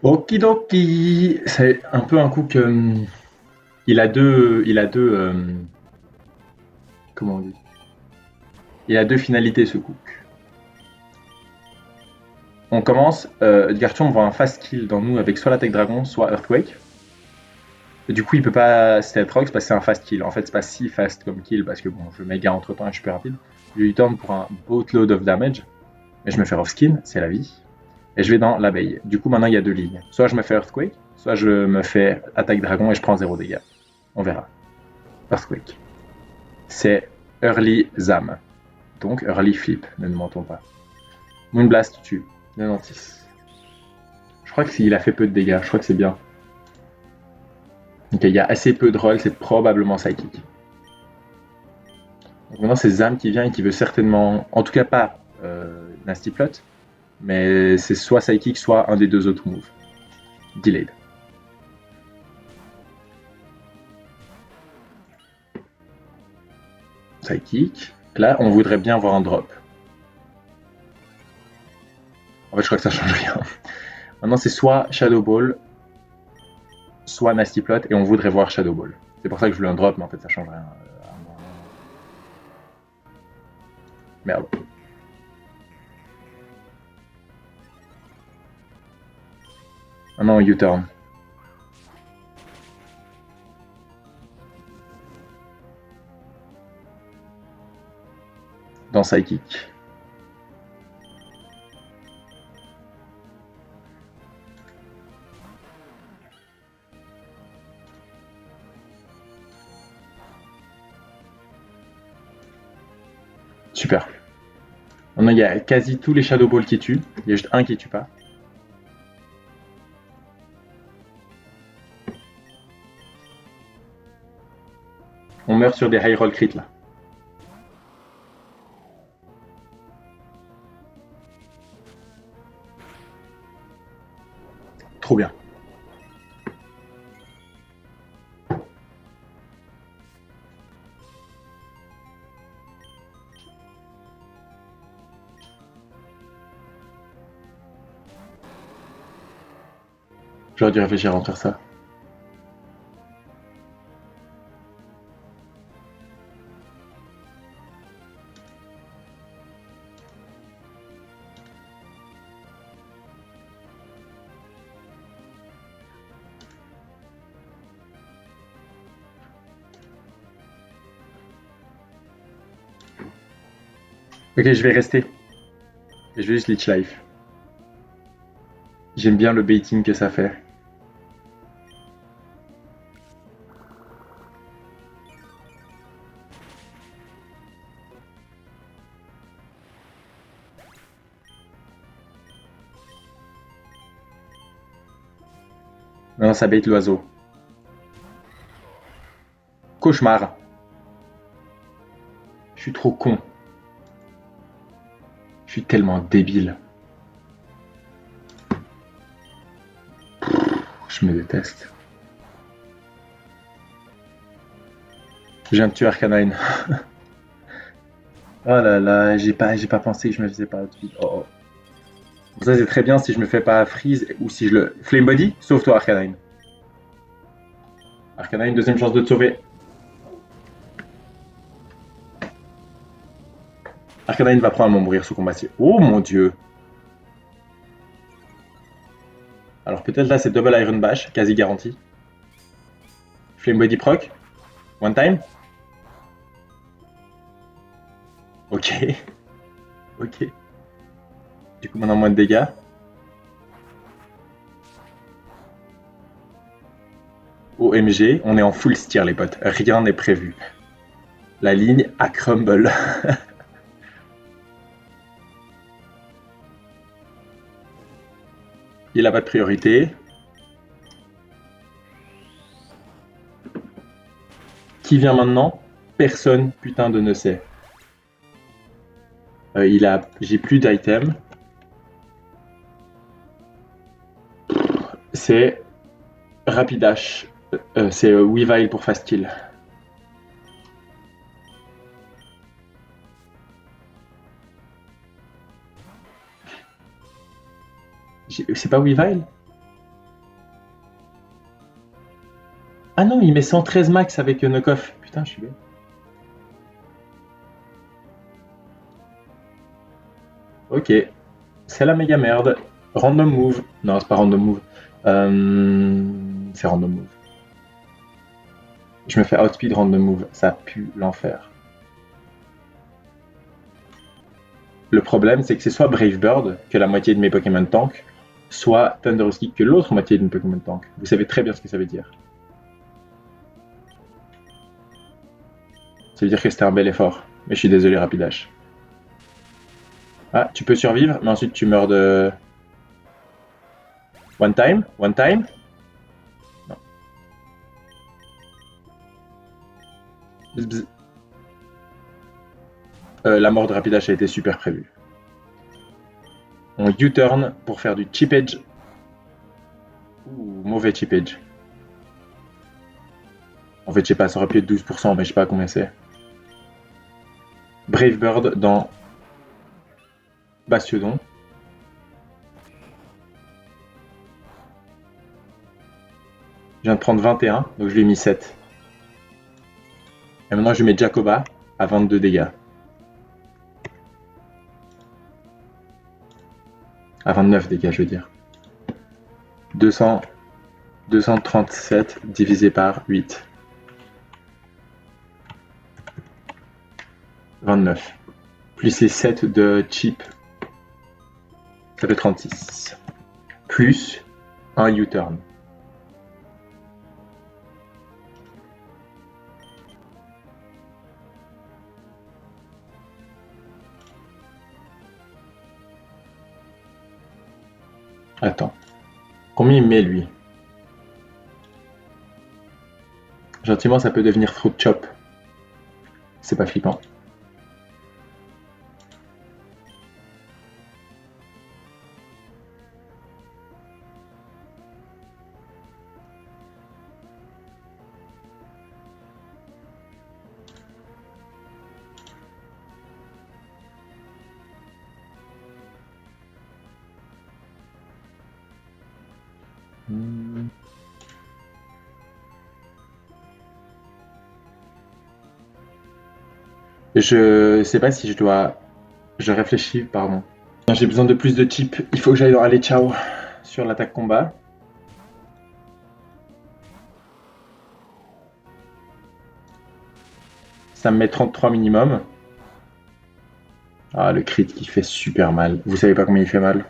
Okidoki, c'est un peu un coup que comment on dit? Il a deux finalités ce coup. On commence, Garchomp voit un fast kill dans nous avec soit l'attaque dragon, soit Earthquake. Et du coup, il peut pas Stealth Rocks parce que c'est un fast kill. En fait, c'est pas si fast comme kill parce que bon, je méga entre temps et je suis plus rapide. Je lui turn pour un boatload of damage, mais je me fais off skin, c'est la vie. Et je vais dans l'abeille. Du coup, maintenant, il y a deux lignes. Soit je me fais Earthquake, soit je me fais attaque dragon et je prends zéro dégâts. On verra. Earthquake. C'est Early Zam. Donc Early Flip, ne nous mentons pas. Moonblast tue. 96. Je crois qu'il a fait peu de dégâts, je crois que c'est bien. Ok, il y a assez peu de roll, c'est probablement psychic. Donc maintenant c'est Zam qui vient et qui veut certainement, en tout cas pas Nasty Plot, mais c'est soit psychic, soit un des deux autres moves. Delayed. Psychic. Là, on voudrait bien voir un drop. En fait, je crois que ça change rien. Maintenant, c'est soit Shadow Ball, soit Nasty Plot, et on voudrait voir Shadow Ball. C'est pour ça que je voulais un drop, mais en fait, ça change rien. Merde. Maintenant, U-turn. Dans Psychic. Super. Maintenant, il y a quasi tous les Shadow Balls qui tuent. Il y a juste un qui tue pas. On meurt sur des high roll crit là. Trop bien. J'aurais dû réfléchir avant de faire ça. Ok, je vais rester. Et je vais juste Leech Life. J'aime bien le baiting que ça fait. Maintenant, ça bait l'oiseau. Cauchemar. Je suis trop con. Je suis tellement débile. Je me déteste. Je viens de tuer Arcanine. Oh là là, j'ai pas pensé que je me faisais pas outfit. Oh oh. Bon, ça c'est très bien si je me fais pas freeze ou si je le. Flame Body, sauve-toi Arcanine. Arcanine, deuxième chance de te sauver. Arcanine va probablement mourir sous combat. Oh mon dieu. Alors peut-être là c'est double Iron Bash, quasi garanti. Flame Body proc. One time. Ok. Ok. Du coup maintenant moins de dégâts. OMG, on est en full steer les potes. Rien n'est prévu. La ligne à crumble. Il a pas de priorité. Qui vient maintenant? Personne putain de ne sait. J'ai plus d'items. C'est Rapidash. C'est Weavile pour fast kill. C'est pas Weavile? Ah non, il met 113 max avec knock-off. Putain, je suis bête. Ok, c'est la méga merde. Random move. Non, c'est pas random move. C'est random move. Je me fais outspeed random move. Ça pue l'enfer. Le problème, c'est que c'est soit Brave Bird, que la moitié de mes Pokémon tank, soit Thunderous Kick, que l'autre moitié de mes Pokémon tank. Vous savez très bien ce que ça veut dire. Ça veut dire que c'était un bel effort. Mais je suis désolé, Rapidash. Ah, tu peux survivre, mais ensuite tu meurs de... One time? One time? Non. Bzz, bzz. La mort de Rapidash a été super prévue. On U-turn pour faire du chip edge. Ouh, mauvais chip edge. En fait, je sais pas, ça aurait pu être 12%, mais je sais pas combien c'est. Brave Bird dans Bastiodon. Je viens de prendre 21, donc je lui ai mis 7. Et maintenant, je mets Jacoba à 22 dégâts. À 29 dégâts, je veux dire. 200, 237 divisé par 8. 29. Plus les 7 de chip, ça fait 36. Plus un U-turn. Attends. Combien il met, lui? Gentiment, ça peut devenir Fruit Chop. C'est pas flippant. Je sais pas si je dois... Je réfléchis, pardon. J'ai besoin de plus de chips. Il faut que j'aille dans Allez Ciao sur l'attaque combat. Ça me met 33 minimum. Ah, le crit qui fait super mal. Vous savez pas combien il fait mal?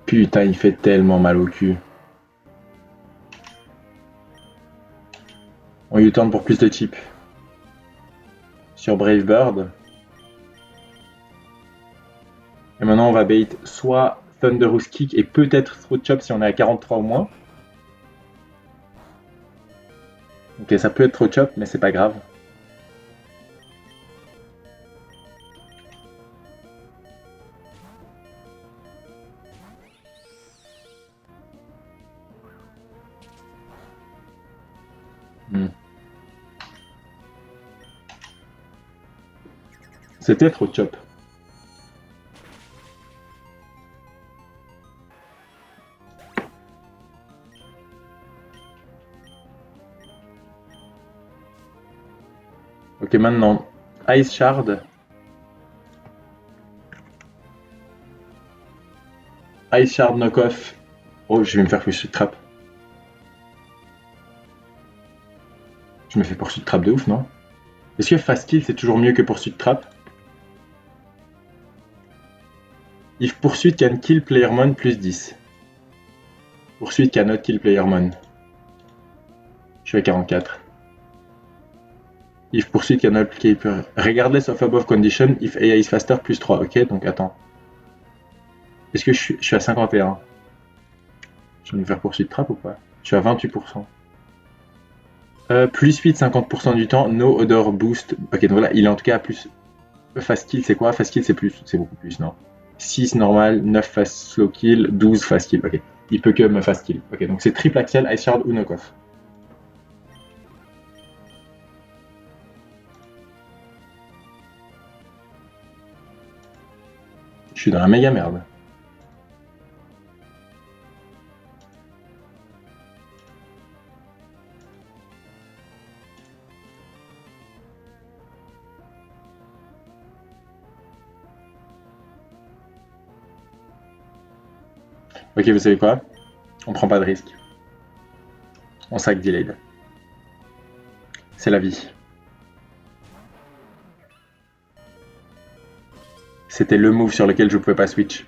Putain, il fait tellement mal au cul. On U-turn pour plus de chips. Sur Brave Bird. Et maintenant, on va bait soit Thunderous Kick et peut-être Throat Chop si on est à 43 au moins. Ok, ça peut être Throat Chop, mais c'est pas grave. C'était Throat Chop. Ok, maintenant, Ice Shard. Ice Shard Knockoff. Oh, je vais me faire poursuite trap. Je me fais poursuite trap de ouf, non? Est-ce que Fast Kill c'est toujours mieux que poursuite trap? If poursuite can kill Playermon plus 10. Poursuite cannot kill Playermon. Je suis à 44. If poursuite cannot kill. Regardless of above condition, if AI is faster plus 3. Ok, donc attends. Est-ce que je suis à 51? Je vais me faire poursuite trap ou pas? Je suis à 28%. Plus 8, 50% du temps, no odor boost. Ok, donc voilà, il est en tout cas à plus. Fast kill, c'est quoi? Fast kill, c'est plus. C'est beaucoup plus, non? 6 normal, 9 fast slow kill, 12 fast kill. Ok, il peut que me fast kill. Ok, donc c'est triple axel, ice shard ou knockoff. Je suis dans la méga merde. Ok, vous savez quoi? On prend pas de risque. On sac delayed. C'est la vie. C'était le move sur lequel je pouvais pas switch.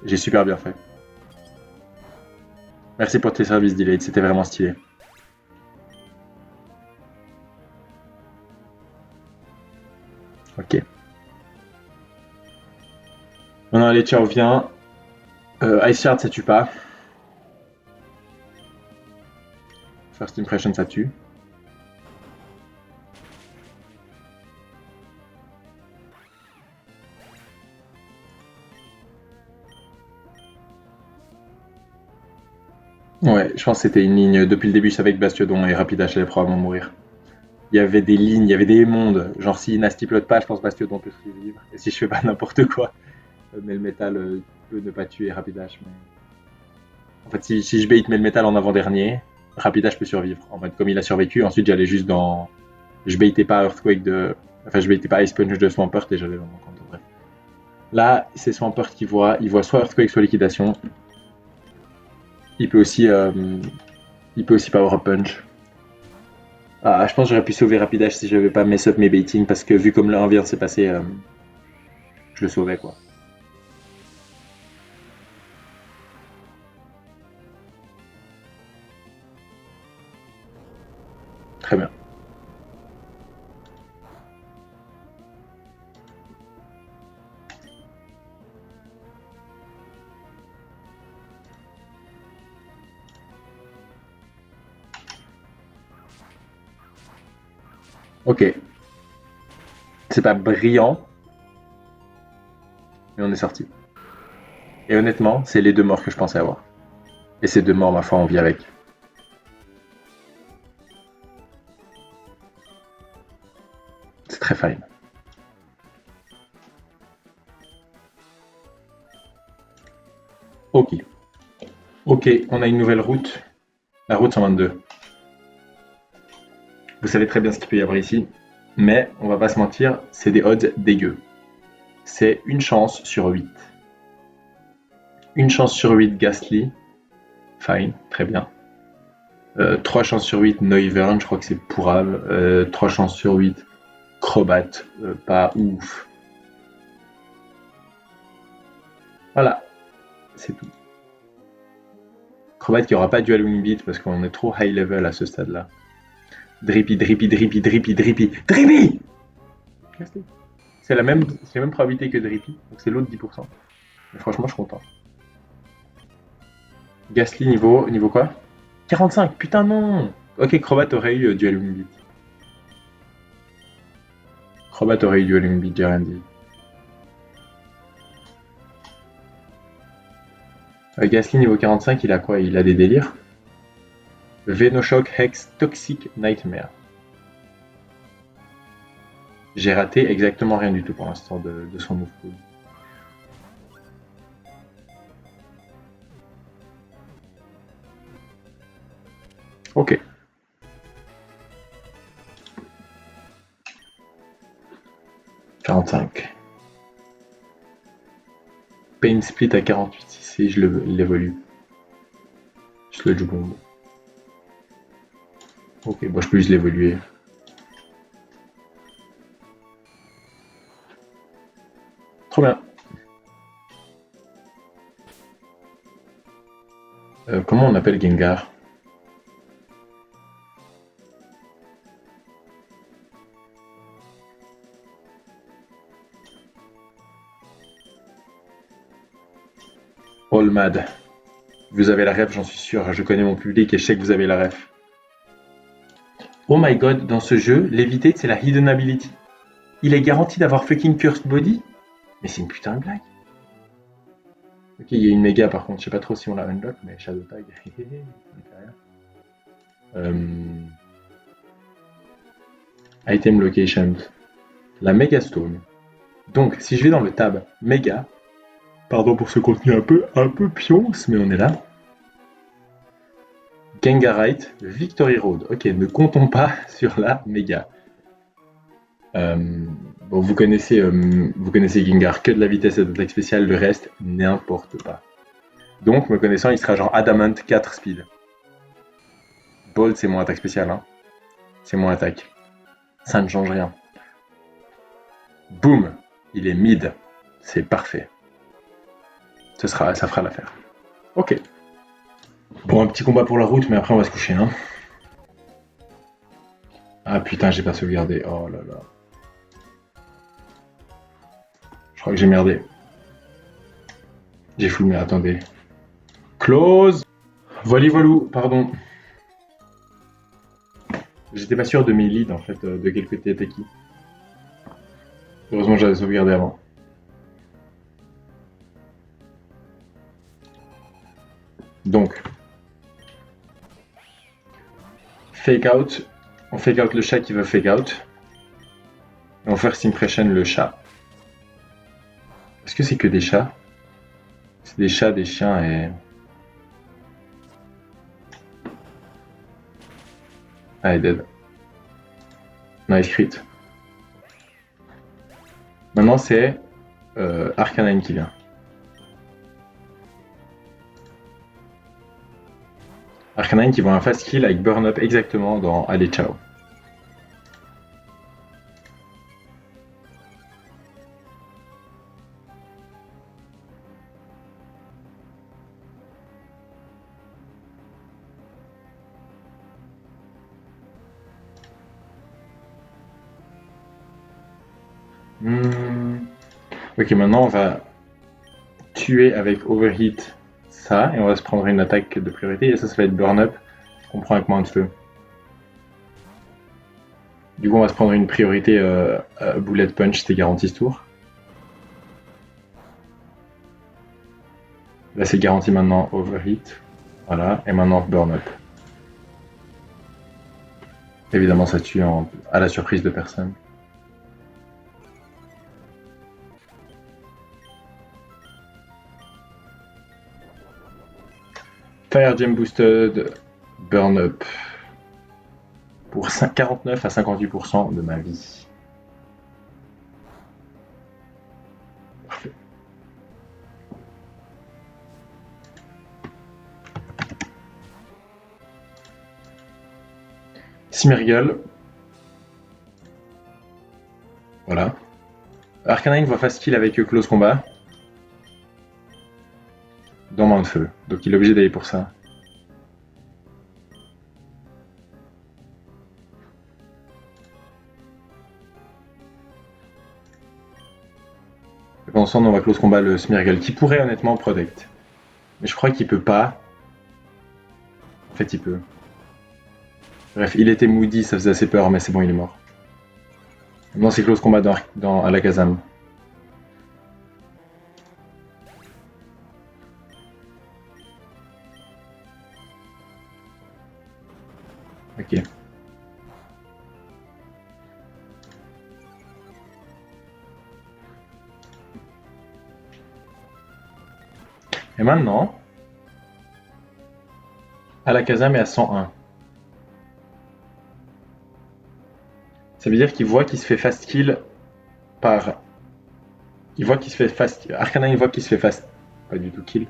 J'ai super bien fait. Merci pour tes services delayed, c'était vraiment stylé. Ok. Non, allez, ciao, viens. Ice Shard, ça tue pas. First Impression, ça tue. Ouais, je pense que c'était une ligne. Depuis le début, je savais que Bastiodon et Rapidash allaient probablement mourir. Il y avait des lignes, il y avait des mondes. Genre, si Nasty plot pas, je pense que Bastiodon peut survivre. Et si je fais pas n'importe quoi, mais le métal peut ne pas tuer Rapidash. Mais... En fait, si je bait mais le métal en avant-dernier, Rapidash peut survivre. En fait, comme il a survécu, ensuite j'allais juste dans. Je baitais pas Earthquake de. Enfin, je baitais pas Ice Punch de Swampert et j'allais dans mon compte. Bref. Là, c'est Swampert qui voit. Il voit soit Earthquake, soit Liquidation. Il peut aussi. Il peut aussi Power Up Punch. Ah, je pense que j'aurais pu sauver Rapidash si j'avais pas mess up mes baiting parce que vu comme le 1 vient de s'est passé, je le sauvais quoi. Très bien. Ok. C'est pas brillant, mais on est sorti. Et honnêtement, c'est les deux morts que je pensais avoir. Et ces deux morts, ma foi, on vit avec. C'est très fine. Ok. Ok, on a une nouvelle route. La route 122. Vous savez très bien ce qu'il peut y avoir ici. Mais, on va pas se mentir, c'est des odds dégueux. C'est une chance sur 8. Une chance sur 8 Ghastly. Fine, très bien. 3 chances sur 8 Noivern, je crois que c'est pourrable. 3 chances sur 8 Crobat, pas ouf. Voilà, c'est tout. Crobat qui aura pas dual wing beat parce qu'on est trop high level à ce stade-là. Drippy, drippy, drippy, drippy, drippy, drippy. C'est la même probabilité que Drippy, donc c'est l'autre 10%. Mais franchement, je suis content. Gasly niveau quoi? 45, putain non. Ok, Crobat aurait eu dual wing beat. Crobat aurait eu dual wing beat, j'ai rien dit. Gasly niveau 45, il a quoi? Il a des délires. Venoshock Hex Toxic Nightmare. J'ai raté exactement rien du tout pour l'instant de son move pool. Ok. « 45. Pain Split à 48 si je l'évolue. Sludge Bomb. Ok, bon, je peux juste l'évoluer. Trop bien. Comment on appelle Gengar? All Mad. Vous avez la ref, j'en suis sûr. Je connais mon public et je sais que vous avez la ref. Oh my god, dans ce jeu, l'éviter, c'est la hidden ability. Il est garanti d'avoir fucking Cursed Body? Mais c'est une putain de blague. Ok, il y a une méga par contre. Je sais pas trop si on la unlock, mais Shadow Tag. Ça me fait rien. Item Locations. La Megastone. Donc, si je vais dans le tab méga, pardon pour ce contenu un peu pionce, mais on est là. Gengarite, Victory Road. Ok, ne comptons pas sur la méga. Bon, vous connaissez Gengar, que de la vitesse et de l'attaque spéciale, le reste, n'importe pas. Donc, me connaissant, il sera genre Adamant 4 speed. Bolt, c'est mon attaque spéciale, hein. C'est mon attaque. Ça ne change rien. Boum, il est mid. C'est parfait. Ça fera l'affaire. Ok. Bon, un petit combat pour la route, mais après on va se coucher, hein. Ah putain, j'ai pas sauvegardé. Oh là là. Je crois que j'ai merdé. J'ai fou, mais attendez. Close. Voilà, voilou, pardon. J'étais pas sûr de mes leads en fait, de quel côté était qui. Heureusement, j'avais sauvegardé avant. Donc, fake out. On fake out le chat qui veut fake out. Et on va faire Simpression le chat. Est-ce que c'est que des chats? C'est des chats, des chiens et... Ah, il est dead. Nice crit. Maintenant, c'est Arcanine qui vient. Arcanine qui voit un fast kill avec burn up exactement dans Allez Ciao. Ok, maintenant on va tuer avec Overheat ça, et on va se prendre une attaque de priorité, et ça va être Burn Up, qu'on prend avec moins de feu. Du coup on va se prendre une priorité Bullet Punch, c'était garanti ce tour. Là c'est garanti maintenant Overheat, voilà, et maintenant Burn Up. Évidemment ça tue à la surprise de personne. Fire Gem Boosted, Burn Up. Pour 49 à 58% de ma vie. Parfait. Simergueule. Voilà. Arcanine voit fast kill avec Close Combat. Dans main de feu. Donc il est obligé d'aller pour ça. Et pendant ce temps, on va Close Combat le Smeargle qui pourrait honnêtement protect. Mais je crois qu'il peut pas. En fait, il peut. Bref, il était moody, ça faisait assez peur, mais c'est bon, il est mort. Maintenant, c'est Close Combat à la Kazam. Ok. Et maintenant, Alakazam est à 101. Ça veut dire qu'il voit qu'il se fait fast kill par... Il voit qu'il se fait fast... Arcanine voit qu'il se fait fast... Pas du tout kill.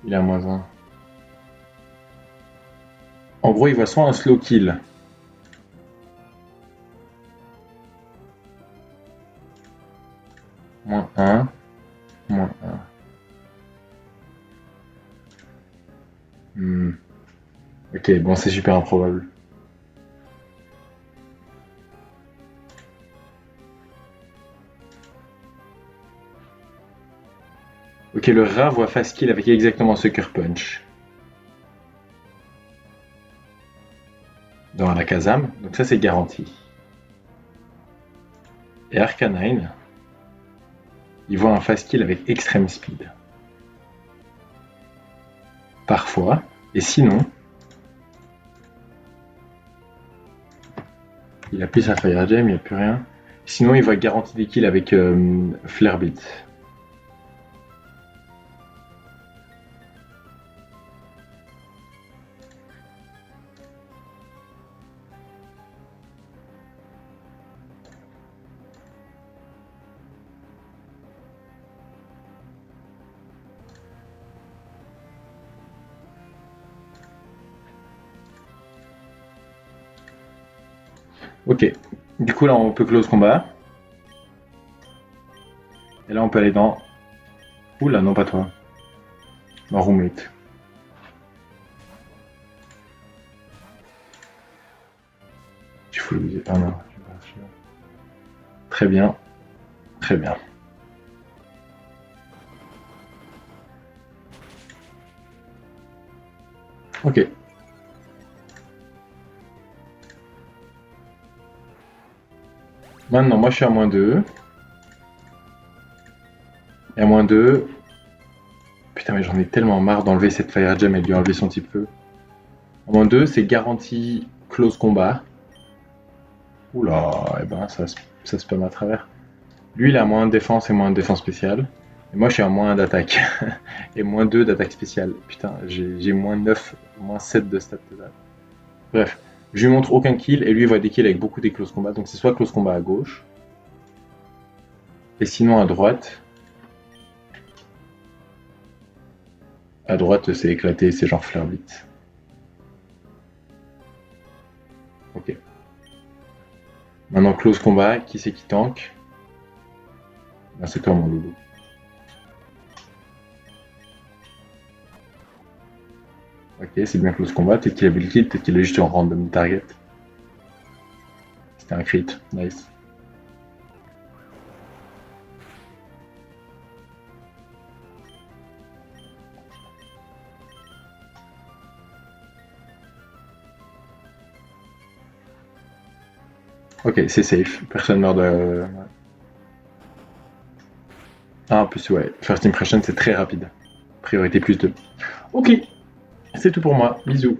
Il est à -1. En gros, il voit soit un slow kill. -1. -1. Ok, bon, c'est super improbable. Ok, le rat voit fast kill avec exactement Sucker Punch. Dans la Kazam, donc ça c'est garanti. Et Arcanine, il voit un fast kill avec Extreme Speed. Parfois, et sinon, il appuie sa Fire Gem, il n'y a plus rien. Sinon, il va garantie des kills avec Flarebit. Ok. Du coup, là, on peut close combat. Et là, on peut aller dans. Oula, non, pas toi. Dans roommate. Tu fous le. Ah non. Très bien. Très bien. Ok. Maintenant, moi, je suis à -2. Et à -2. Putain, mais j'en ai tellement marre d'enlever cette Fire Gem et de lui enlever son type feu. À -2, c'est garantie close combat. Oula, et ben ça spam à travers. Lui, il a moins de défense et moins de défense spéciale. Et moi, je suis à -1 d'attaque. Et -2 d'attaque spéciale. Putain, j'ai -9, -7 de stat total. Bref, je lui montre aucun kill et lui il voit des kills avec beaucoup des close combat. Donc c'est soit close combat à gauche, et sinon à droite. À droite, c'est éclaté, c'est genre flare vite. Ok. Maintenant, close combat, qui c'est qui tank? Ben, c'est toi, mon loulou. Ok, c'est bien close combat. Peut-être qu'il avait le kill, peut-être qu'il est juste en random target. C'était un crit, nice. Ok, c'est safe. Personne meurt de. Ah, en plus, ouais. First impression, c'est très rapide. Priorité plus 2. Ok, c'est tout pour moi. Bisous.